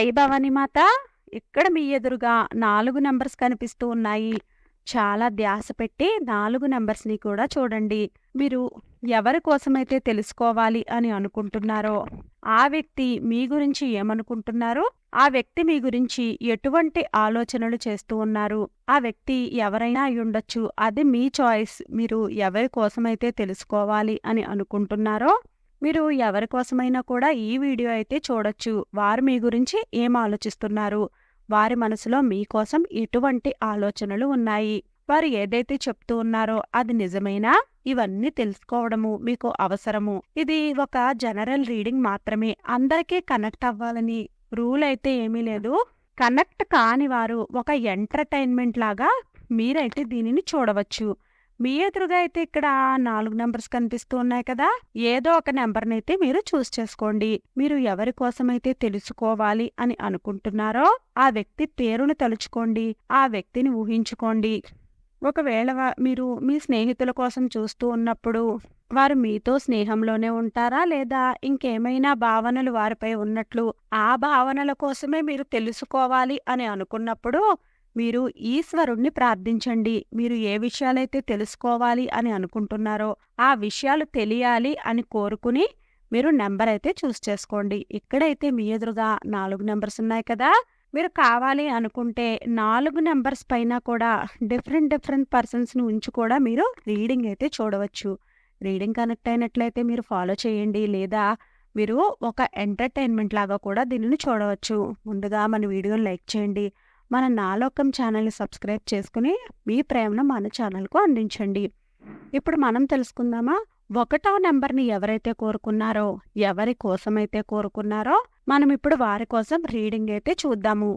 జై భవానీ మాత. ఇక్కడ మీ ఎదురుగా 4 నంబర్స్ కనిపిస్తూ ఉన్నాయి. చాలా ధ్యాస పెట్టి 4 నంబర్స్‌ని కూడా చూడండి. మీరు ఎవరి కోసమైతే తెలుసుకోవాలి అని అనుకుంటున్నారో, ఆ వ్యక్తి మీ గురించి ఏమనుకుంటున్నారు? ఆ వ్యక్తి మీ గురించి ఎటువంటి ఆలోచనలు చేస్తూ ఉన్నారు? ఆ వ్యక్తి ఎవరైనా అయ్యుండొచ్చు. అది మీ చాయిస్. మీరు ఎవరి కోసమైతే తెలుసుకోవాలి అని అనుకుంటున్నారో, మీరు ఎవరి కోసమైనా కూడా ఈ వీడియో అయితే చూడొచ్చు. వారు మీ గురించి ఏం ఆలోచిస్తున్నారు? వారి మనసులో మీకోసం ఎటువంటి ఆలోచనలు ఉన్నాయి? వారు ఏదైతే చెప్తూ ఉన్నారో అది నిజమేనా? ఇవన్నీ తెలుసుకోవడము మీకు అవసరము. ఇది ఒక జనరల్ రీడింగ్ మాత్రమే. అందరికీ కనెక్ట్ అవ్వాలని రూల్ అయితే ఏమీ లేదు. కనెక్ట్ కాని వారు ఒక ఎంటర్‌టైన్‌మెంట్ లాగా మీరైతే దీనిని చూడవచ్చు. మీ ఎదురుగా అయితే ఇక్కడ 4 నంబర్స్ కనిపిస్తూ ఉన్నాయి కదా! ఏదో ఒక నంబర్‌నైతే మీరు చూస్ చేసుకోండి. మీరు ఎవరి కోసమైతే తెలుసుకోవాలి అని అనుకుంటున్నారో, ఆ వ్యక్తి పేరును తలుచుకోండి. ఆ వ్యక్తిని ఊహించుకోండి. ఒకవేళ మీరు మీ స్నేహితుల కోసం చూస్తూ ఉన్నప్పుడు, వారు మీతో స్నేహంలోనే ఉంటారా? లేదా ఇంకేమైనా భావనలు వారిపై ఉన్నట్లు, ఆ భావనల కోసమే మీరు తెలుసుకోవాలి అని అనుకున్నప్పుడు, మీరు ఈశ్వరుణ్ణి ప్రార్థించండి. మీరు ఏ విషయాలైతే తెలుసుకోవాలి అని అనుకుంటున్నారో, ఆ విషయాలు తెలియాలి అని కోరుకుని మీరు నంబర్ అయితే చూస్ చేసుకోండి. ఇక్కడైతే మీ ఎదురుగా 4 నంబర్స్ ఉన్నాయి కదా! మీరు కావాలి అనుకుంటే 4 నంబర్స్ పైన కూడా డిఫరెంట్ పర్సన్స్‌ని ఉంచి కూడా మీరు రీడింగ్ అయితే చూడవచ్చు. రీడింగ్ కనెక్ట్ అయినట్లయితే మీరు ఫాలో చేయండి. లేదా మీరు ఒక ఎంటర్‌టైన్‌మెంట్ లాగా కూడా దీనిని చూడవచ్చు. ముందుగా మన వీడియోని లైక్ చేయండి. మన నాలోకం ఛానల్‌ని సబ్స్క్రైబ్ చేసుకుని మీ ప్రేమను మన ఛానల్‌కు అందించండి. ఇప్పుడు మనం తెలుసుకుందామా? 1వ నంబర్‌ని ఎవరైతే కోరుకున్నారో, ఎవరి కోసమైతే కోరుకున్నారో, మనం ఇప్పుడు వారి కోసం రీడింగ్ అయితే చూద్దాము.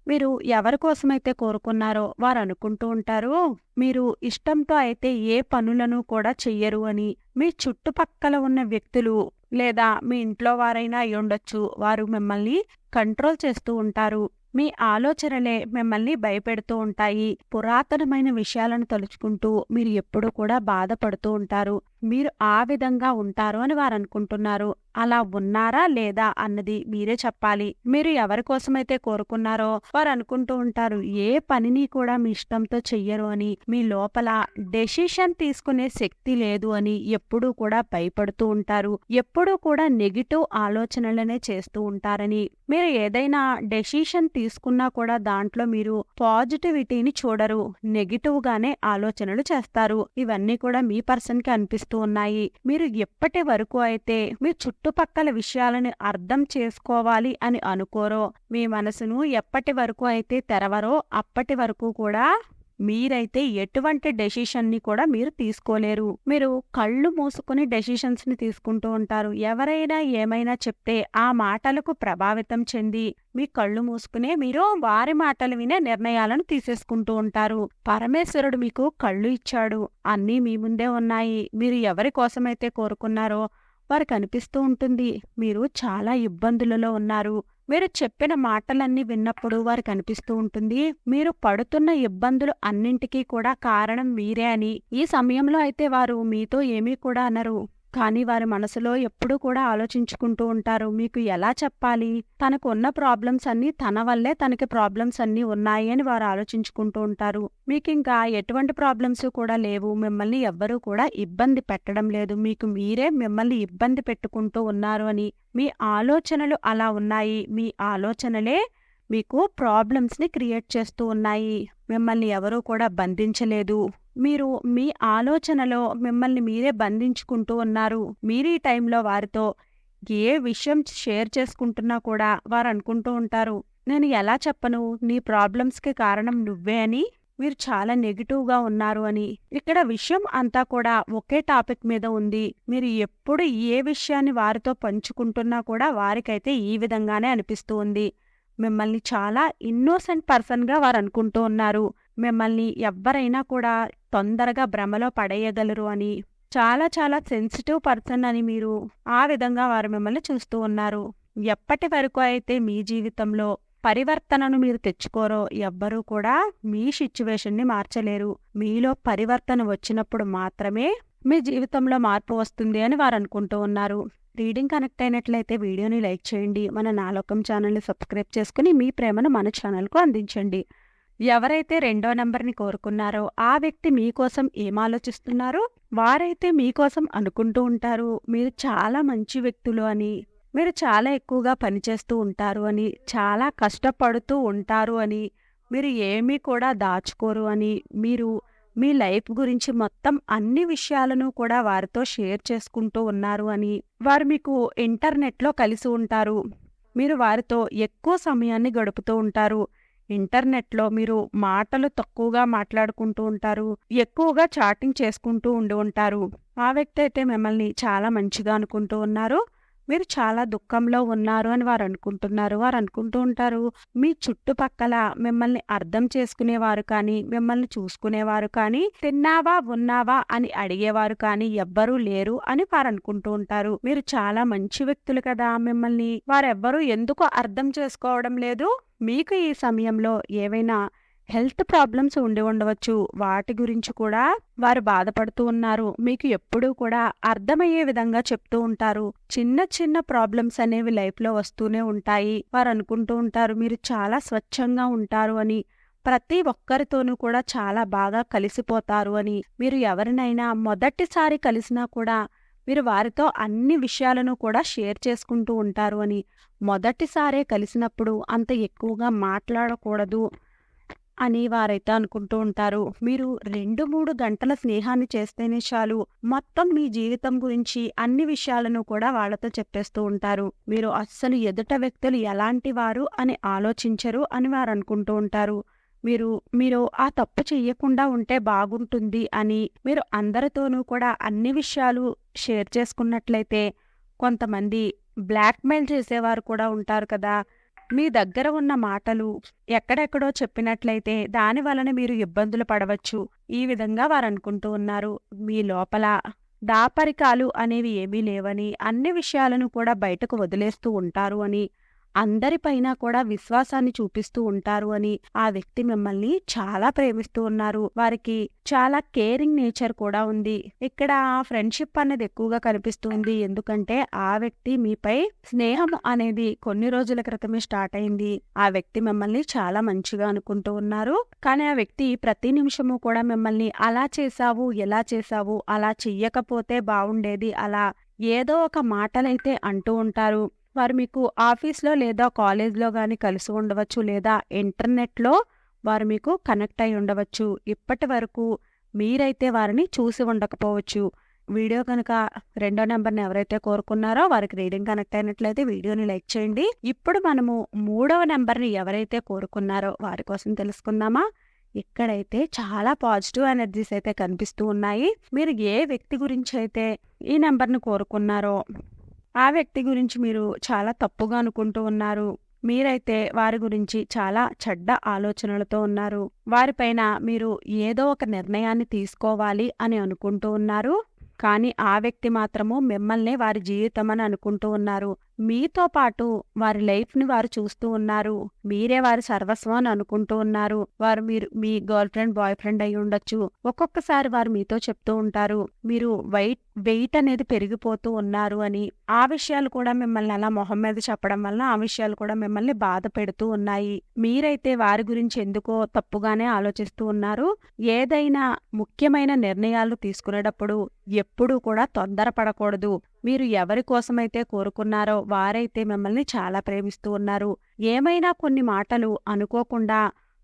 మీరు ఎవరి కోసమైతే కోరుకున్నారో వారు అనుకుంటూ ఉంటారు, మీరు ఇష్టంతో అయితే ఏ పనులను కూడా చెయ్యరు అని. మీ చుట్టుపక్కల ఉన్న వ్యక్తులు లేదా మీ ఇంట్లో వారైనా అయ్యుండొచ్చు. వారు మిమ్మల్ని కంట్రోల్ చేస్తూ ఉంటారు. మీ ఆలోచనలే మిమ్మల్ని భయపెడుతూ ఉంటాయి. పురాతనమైన విషయాలను తలుచుకుంటూ మీరు ఎప్పుడూ కూడా బాధపడుతూ ఉంటారు. మీరు ఆ విధంగా ఉంటారు అని వారు అనుకుంటున్నారు. అలా ఉన్నారా లేదా అన్నది మీరే చెప్పాలి. మీరు ఎవరి కోసమైతే కోరుకున్నారో వారు అనుకుంటూ ఉంటారు, ఏ పనిని కూడా మీ ఇష్టంతో చెయ్యరు అని. మీ లోపల డెసిషన్ తీసుకునే శక్తి లేదు అని ఎప్పుడూ కూడా భయపడుతూ ఉంటారు. ఎప్పుడూ కూడా నెగిటివ్ ఆలోచనలనే చేస్తూ ఉంటారని. మీరు ఏదైనా డెసిషన్ తీసుకున్నా కూడా దాంట్లో మీరు పాజిటివిటీని చూడరు. నెగిటివ్ గానే ఆలోచనలు చేస్తారు. ఇవన్నీ కూడా మీ పర్సన్ కి అనిపిస్తూ ఉన్నాయి. మీరు ఎప్పటి వరకు అయితే మీ చుట్టుపక్కల విషయాలను అర్థం చేసుకోవాలి అని అనుకోరో, మీ మనసును ఎప్పటి వరకు అయితే తెరవరో, అప్పటి వరకు కూడా మీరైతే ఎటువంటి డెసిషన్ని కూడా మీరు తీసుకోలేరు. మీరు కళ్ళు మూసుకుని డెసిషన్స్‌ని తీసుకుంటూ ఉంటారు. ఎవరైనా ఏమైనా చెప్తే ఆ మాటలకు ప్రభావితం చెంది మీ కళ్ళు మూసుకునే మీరు వారి మాటలు వినే నిర్ణయాలను తీసేసుకుంటూ ఉంటారు. పరమేశ్వరుడు మీకు కళ్ళు ఇచ్చాడు. అన్నీ మీ ముందే ఉన్నాయి. మీరు ఎవరి కోసమైతే కోరుకున్నారో వారికి అనిపిస్తూ ఉంటుంది, మీరు చాలా ఇబ్బందులలో ఉన్నారు. మీరు చెప్పిన మాటలన్నీ విన్నప్పుడు వారికి అనిపిస్తూ ఉంటుంది, మీరు పడుతున్న ఇబ్బందులు అన్నింటికీ కూడా కారణం మీరే అని. ఈ సమయంలో అయితే వారు మీతో ఏమీ కూడా అనరు. కానీ వారి మనసులో ఎప్పుడూ కూడా ఆలోచించుకుంటూ ఉంటారు, మీకు ఎలా చెప్పాలి? తనకు ఉన్న ప్రాబ్లమ్స్ అన్నీ తన వల్లే తనకి ప్రాబ్లమ్స్ అన్నీ ఉన్నాయి అని వారు ఆలోచించుకుంటూ ఉంటారు. మీకు ఇంకా ఎటువంటి ప్రాబ్లమ్స్ కూడా లేవు. మిమ్మల్ని ఎవ్వరూ కూడా ఇబ్బంది పెట్టడం లేదు. మీకు మీరే మిమ్మల్ని ఇబ్బంది పెట్టుకుంటూ ఉన్నారు అని. మీ ఆలోచనలు అలా ఉన్నాయి. మీ ఆలోచనలే మీకు ప్రాబ్లమ్స్‌ని క్రియేట్ చేస్తూ ఉన్నాయి. మిమ్మల్ని ఎవరూ కూడా బంధించలేదు. మీరు మీ ఆలోచనలో మిమ్మల్ని మీరే బంధించుకుంటూ ఉన్నారు. మీరు ఈ టైంలో వారితో ఏ విషయం షేర్ చేసుకుంటున్నా కూడా వారు అనుకుంటూ ఉంటారు, నేను ఎలా చెప్పను? నీ ప్రాబ్లమ్స్‌కి కారణం నువ్వే అని. మీరు చాలా నెగిటివ్‌గా ఉన్నారు అని. ఇక్కడ విషయం అంతా కూడా ఒకే టాపిక్ మీద ఉంది. మీరు ఎప్పుడు ఏ విషయాన్ని వారితో పంచుకుంటున్నా కూడా వారికైతే ఈ విధంగానే అనిపిస్తూ ఉంది. మిమ్మల్ని చాలా ఇన్నోసెంట్ పర్సన్‌గా వారు అనుకుంటూ ఉన్నారు. మిమ్మల్ని ఎవ్వరైనా కూడా తొందరగా భ్రమలో పడేయగలరు అని. చాలా సెన్సిటివ్ పర్సన్ అని మీరు ఆ విధంగా వారు మిమ్మల్ని చూస్తూ ఉన్నారు. ఎప్పటి వరకు అయితే మీ జీవితంలో పరివర్తనను మీరు తెచ్చుకోరో ఎవ్వరూ కూడా మీ సిచ్యువేషన్ని మార్చలేరు. మీలో పరివర్తన వచ్చినప్పుడు మాత్రమే మీ జీవితంలో మార్పు వస్తుంది అని వారు అనుకుంటూ ఉన్నారు. రీడింగ్ కనెక్ట్ అయినట్లయితే వీడియోని లైక్ చేయండి. మన నాలోకం ఛానల్ని సబ్స్క్రైబ్ చేసుకుని మీ ప్రేమను మన ఛానల్కు అందించండి. ఎవరైతే రెండో నంబర్ని కోరుకున్నారో ఆ వ్యక్తి మీకోసం ఏం ఆలోచిస్తున్నారు, వారైతే మీకోసం అనుకుంటూ ఉంటారు మీరు చాలా మంచి వ్యక్తులు అని, మీరు చాలా ఎక్కువగా పనిచేస్తూ ఉంటారు అని, చాలా కష్టపడుతూ ఉంటారు అని, మీరు ఏమీ కూడా దాచుకోరు అని, మీరు మీ లైఫ్ గురించి మొత్తం అన్ని విషయాలను కూడా వారితో షేర్ చేసుకుంటూ ఉన్నారు అని, వారు మీకు ఇంటర్నెట్లో కలిసి ఉంటారు, మీరు వారితో ఎక్కువ సమయాన్ని గడుపుతూ ఉంటారు. ఇంటర్నెట్లో మీరు మాటలు తక్కువగా మాట్లాడుకుంటూ ఉంటారు, ఎక్కువగా చాటింగ్ చేసుకుంటూ ఉండి ఉంటారు. ఆ వ్యక్తి అయితే మిమ్మల్ని చాలా మంచిగా అనుకుంటూ ఉన్నారు, మీరు చాలా దుఃఖంలో ఉన్నారు అని వారు అనుకుంటున్నారు. వారు అనుకుంటూ ఉంటారు మీ చుట్టుపక్కల మిమ్మల్ని అర్థం చేసుకునేవారు కానీ, మిమ్మల్ని చూసుకునేవారు కానీ, తిన్నావా ఉన్నావా అని అడిగేవారు కానీ ఎవ్వరూ లేరు అని వారు అనుకుంటూ ఉంటారు. మీరు చాలా మంచి వ్యక్తులు కదా, మిమ్మల్ని వారెవ్వరూ ఎందుకు అర్థం చేసుకోవడం లేదు. మీకు ఈ సమయంలో ఏవైనా హెల్త్ ప్రాబ్లమ్స్ ఉండి ఉండవచ్చు, వాటి గురించి కూడా వారు బాధపడుతూ ఉన్నారు. మీకు ఎప్పుడూ కూడా అర్థమయ్యే విధంగా చెప్తూ ఉంటారు. చిన్న చిన్న ప్రాబ్లమ్స్ అనేవి లైఫ్లో వస్తూనే ఉంటాయి. వారు అనుకుంటూ ఉంటారు మీరు చాలా స్వచ్ఛంగా ఉంటారు అని, ప్రతి ఒక్కరితోనూ కూడా చాలా బాగా కలిసిపోతారు అని, మీరు ఎవరినైనా మొదటిసారి కలిసినా కూడా మీరు వారితో అన్ని విషయాలను కూడా షేర్ చేసుకుంటూ ఉంటారు అని, మొదటిసారే కలిసినప్పుడు అంత ఎక్కువగా మాట్లాడకూడదు అని వారైతే అనుకుంటూ ఉంటారు. మీరు 2-3 గంటల స్నేహాన్ని చేస్తేనే చాలు, మొత్తం మీ జీవితం గురించి అన్ని విషయాలను కూడా వాళ్ళతో చెప్పేస్తూ ఉంటారు. మీరు అస్సలు ఎదుట వ్యక్తులు ఎలాంటి వారు అని ఆలోచించరు అని వారు అనుకుంటూ ఉంటారు. మీరు ఆ తప్పు చెయ్యకుండా ఉంటే బాగుంటుంది అని, మీరు అందరితోనూ కూడా అన్ని విషయాలు షేర్ చేసుకున్నట్లయితే, కొంతమంది బ్లాక్మెయిల్ చేసేవారు కూడా ఉంటారు కదా, మీ దగ్గర ఉన్న మాటలు ఎక్కడెక్కడో చెప్పినట్లయితే దాని వలన మీరు ఇబ్బందులు పడవచ్చు. ఈ విధంగా వారు అనుకుంటూ ఉన్నారు. మీ లోపల దాపరికాలు అనేవి ఏమీ లేవని, అన్ని విషయాలను కూడా బయటకు వదిలేస్తూ ఉంటారు అని, అందరిపైన కూడా విశ్వాసాన్ని చూపిస్తూ ఉంటారు అని, ఆ వ్యక్తి మిమ్మల్ని చాలా ప్రేమిస్తూ ఉన్నారు. వారికి చాలా కేరింగ్ నేచర్ కూడా ఉంది. ఇక్కడ ఫ్రెండ్షిప్ అనేది ఎక్కువగా కనిపిస్తుంది. ఎందుకంటే ఆ వ్యక్తి మీపై స్నేహం అనేది కొన్ని రోజుల క్రితమే స్టార్ట్ అయింది. ఆ వ్యక్తి మిమ్మల్ని చాలా మంచిగా అనుకుంటూ ఉన్నారు. కానీ ఆ వ్యక్తి ప్రతి నిమిషము కూడా మిమ్మల్ని అలా చేశావు, ఎలా చేశావు, అలా చెయ్యకపోతే బాగుండేది, అలా ఏదో ఒక మాటలైతే అంటూ ఉంటారు. వారు మీకు ఆఫీస్లో లేదా కాలేజ్లో కానీ కలిసి ఉండవచ్చు, లేదా ఇంటర్నెట్లో వారు మీకు కనెక్ట్ అయి ఉండవచ్చు. ఇప్పటి వరకు మీరైతే వారిని చూసి ఉండకపోవచ్చు. వీడియో కనుక రెండో నెంబర్ని ఎవరైతే కోరుకున్నారో వారికి రీడింగ్ కనెక్ట్ అయినట్లయితే వీడియోని లైక్ చేయండి. ఇప్పుడు మనము మూడవ నెంబర్ని ఎవరైతే కోరుకున్నారో వారి కోసం తెలుసుకుందామా. ఇక్కడైతే చాలా పాజిటివ్ ఎనర్జీస్ అయితే కనిపిస్తూ ఉన్నాయి. మీరు ఏ వ్యక్తి గురించి అయితే ఈ నెంబర్ని కోరుకున్నారో ఆ వ్యక్తి గురించి మీరు చాలా తప్పుగా అనుకుంటూ ఉన్నారు. మీరైతే వారి గురించి చాలా చెడ్డ ఆలోచనలతో ఉన్నారు. వారిపైన మీరు ఏదో ఒక నిర్ణయాన్ని తీసుకోవాలి అని అనుకుంటూ ఉన్నారు. కానీ ఆ వ్యక్తి మాత్రము మిమ్మల్నే వారి జీవితం అని అనుకుంటూ ఉన్నారు. మీతో పాటు వారి లైఫ్ని వారు చూస్తూ ఉన్నారు. మీరే వారి సర్వస్వం అని అనుకుంటూ ఉన్నారు. వారు మీ గర్ల్ ఫ్రెండ్, బాయ్ ఫ్రెండ్ అయి ఉండొచ్చు. ఒక్కొక్కసారి వారు మీతో చెప్తూ ఉంటారు మీరు వెయిట్ అనేది పెరిగిపోతూ ఉన్నారు అని. ఆ విషయాలు కూడా మిమ్మల్ని అలా మొహం మీద చెప్పడం వల్ల ఆ విషయాలు కూడా మిమ్మల్ని బాధ పెడుతూ ఉన్నాయి. మీరైతే వారి గురించి ఎందుకో తప్పుగానే ఆలోచిస్తూ ఉన్నారు. ఏదైనా ముఖ్యమైన నిర్ణయాలు తీసుకునేటప్పుడు ఎప్పుడూ కూడా తొందరపడకూడదు. మీరు ఎవరి కోసమైతే కోరుకున్నారో వారైతే మిమ్మల్ని చాలా ప్రేమిస్తూ ఉన్నారు. ఏమైనా కొన్ని మాటలు అనుకోకుండా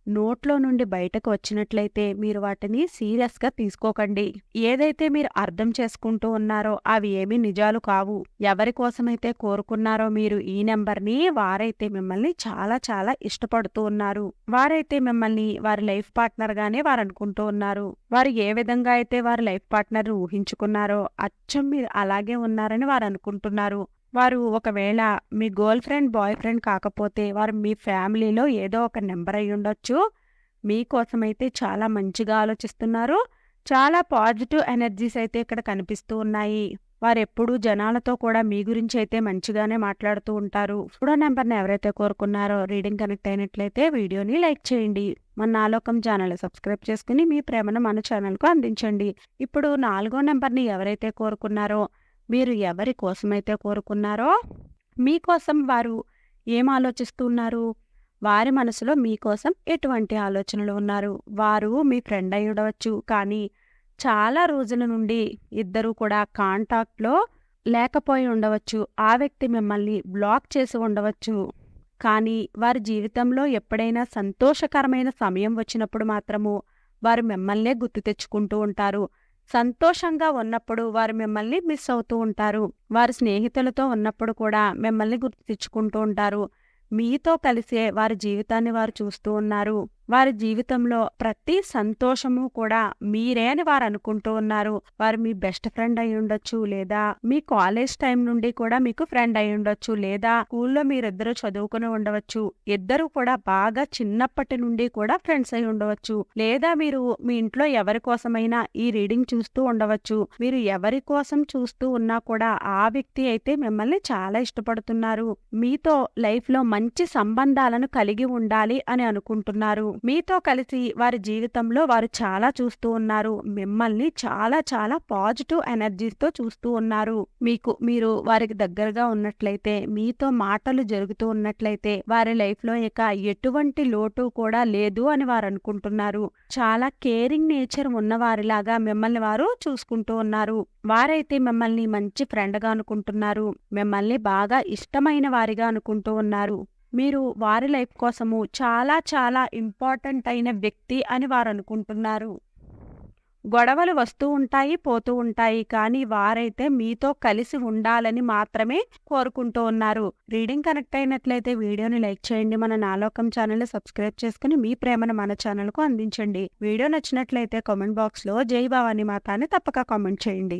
నోట్లో నుండి బయటకు వచ్చినట్లయితే మీరు వాటిని సీరియస్గా తీసుకోకండి. ఏదైతే మీరు అర్థం చేసుకుంటూ ఉన్నారో అవి ఏమీ నిజాలు కావు. ఎవరి కోసమైతే కోరుకున్నారో మీరు ఈ నెంబర్ని, వారైతే మిమ్మల్ని చాలా చాలా ఇష్టపడుతూ ఉన్నారు. వారైతే మిమ్మల్ని వారి లైఫ్ పార్ట్నర్గానే వారు అనుకుంటూ ఉన్నారు. వారు ఏ విధంగా అయితే వారి లైఫ్ పార్ట్నర్ ఊహించుకున్నారో అచ్చం మీరు అలాగే ఉన్నారని వారు అనుకుంటున్నారు. వారు ఒకవేళ మీ గర్ల్ ఫ్రెండ్, బాయ్ ఫ్రెండ్ కాకపోతే వారు మీ ఫ్యామిలీలో ఏదో ఒక నెంబర్ అయి ఉండొచ్చు. మీకోసమైతే చాలా మంచిగా ఆలోచిస్తున్నారు. చాలా పాజిటివ్ ఎనర్జీస్ అయితే ఇక్కడ కనిపిస్తూ ఉన్నాయి. వారెప్పుడూ జనాలతో కూడా మీ గురించి అయితే మంచిగానే మాట్లాడుతూ ఉంటారు. మూడో నెంబర్ని ఎవరైతే కోరుకున్నారో రీడింగ్ కనెక్ట్ అయినట్లయితే వీడియోని లైక్ చేయండి. మన నాలోకం ఛానల్ సబ్స్క్రైబ్ చేసుకుని మీ ప్రేమను మన ఛానల్కు అందించండి. ఇప్పుడు 4వ నెంబర్ని ఎవరైతే కోరుకున్నారో మీరు ఎవరి కోసమైతే కోరుకున్నారో మీకోసం వారు ఏం ఆలోచిస్తున్నారు? వారి మనసులో మీకోసం ఎటువంటి ఆలోచనలు ఉన్నారు? వారు మీ ఫ్రెండ్ అయి ఉండవచ్చు. కానీ చాలా రోజుల నుండి ఇద్దరూ కూడా కాంటాక్ట్‌లో లేకపోయి ఉండవచ్చు. ఆ వ్యక్తి మిమ్మల్ని బ్లాక్ చేసి ఉండవచ్చు. కానీ వారి జీవితంలో ఎప్పుడైనా సంతోషకరమైన సమయం వచ్చినప్పుడు మాత్రము వారు మిమ్మల్నే గుర్తు తెచ్చుకుంటూ ఉంటారు. సంతోషంగా ఉన్నప్పుడు వారు మిమ్మల్ని మిస్ అవుతూ ఉంటారు. వారి స్నేహితులతో ఉన్నప్పుడు కూడా మిమ్మల్ని గుర్తు తెచ్చుకుంటూ ఉంటారు. మీతో కలిసే వారి జీవితాన్ని వారు చూస్తూ ఉన్నారు. వారి జీవితంలో ప్రతి సంతోషము కూడా మీరే అని వారు అనుకుంటూ ఉన్నారు. వారు మీ బెస్ట్ ఫ్రెండ్ అయి ఉండొచ్చు, లేదా మీ కాలేజ్ టైం నుండి కూడా మీకు ఫ్రెండ్ అయి ఉండొచ్చు, లేదా స్కూల్లో మీరిద్దరూ చదువుకుని ఉండవచ్చు. ఇద్దరు కూడా బాగా చిన్నప్పటి నుండి కూడా ఫ్రెండ్స్ అయి ఉండవచ్చు. లేదా మీరు మీ ఇంట్లో ఎవరి కోసమైనా ఈ రీడింగ్ చూస్తూ ఉండవచ్చు. మీరు ఎవరి కోసం చూస్తూ ఉన్నా కూడా ఆ వ్యక్తి అయితే మిమ్మల్ని చాలా ఇష్టపడుతున్నారు. మీతో లైఫ్లో మంచి సంబంధాలను కలిగి ఉండాలి అని అనుకుంటున్నారు. మీతో కలిసి వారి జీవితంలో వారు చాలా చూస్తూ ఉన్నారు. మిమ్మల్ని చాలా చాలా పాజిటివ్ ఎనర్జీస్తో చూస్తూ ఉన్నారు. మీరు వారికి దగ్గరగా ఉన్నట్లయితే, మీతో మాటలు జరుగుతూ ఉన్నట్లయితే వారి లైఫ్లో ఇక ఎటువంటి లోటు కూడా లేదు అని వారు అనుకుంటున్నారు. చాలా కేరింగ్ నేచర్ ఉన్నవారిలాగా మిమ్మల్ని వారు చూసుకుంటూ ఉన్నారు. వారైతే మిమ్మల్ని మంచి ఫ్రెండ్గా అనుకుంటున్నారు. మిమ్మల్ని బాగా ఇష్టమైన వారిగా అనుకుంటూ ఉన్నారు. మీరు వారి లైఫ్ కోసము చాలా చాలా ఇంపార్టెంట్ అయిన వ్యక్తి అని వారు అనుకుంటున్నారు. గొడవలు వస్తూ ఉంటాయి, పోతూ ఉంటాయి. కానీ వారైతే మీతో కలిసి ఉండాలని మాత్రమే కోరుకుంటూ ఉన్నారు. రీడింగ్ కనెక్ట్ అయినట్లయితే వీడియోని లైక్ చేయండి. మన నాలోకం ఛానల్ని సబ్స్క్రైబ్ చేసుకుని మీ ప్రేమను మన ఛానల్కు అందించండి. వీడియో నచ్చినట్లయితే కామెంట్ బాక్స్లో జై భవానీ మాత అని తప్పక కామెంట్ చేయండి.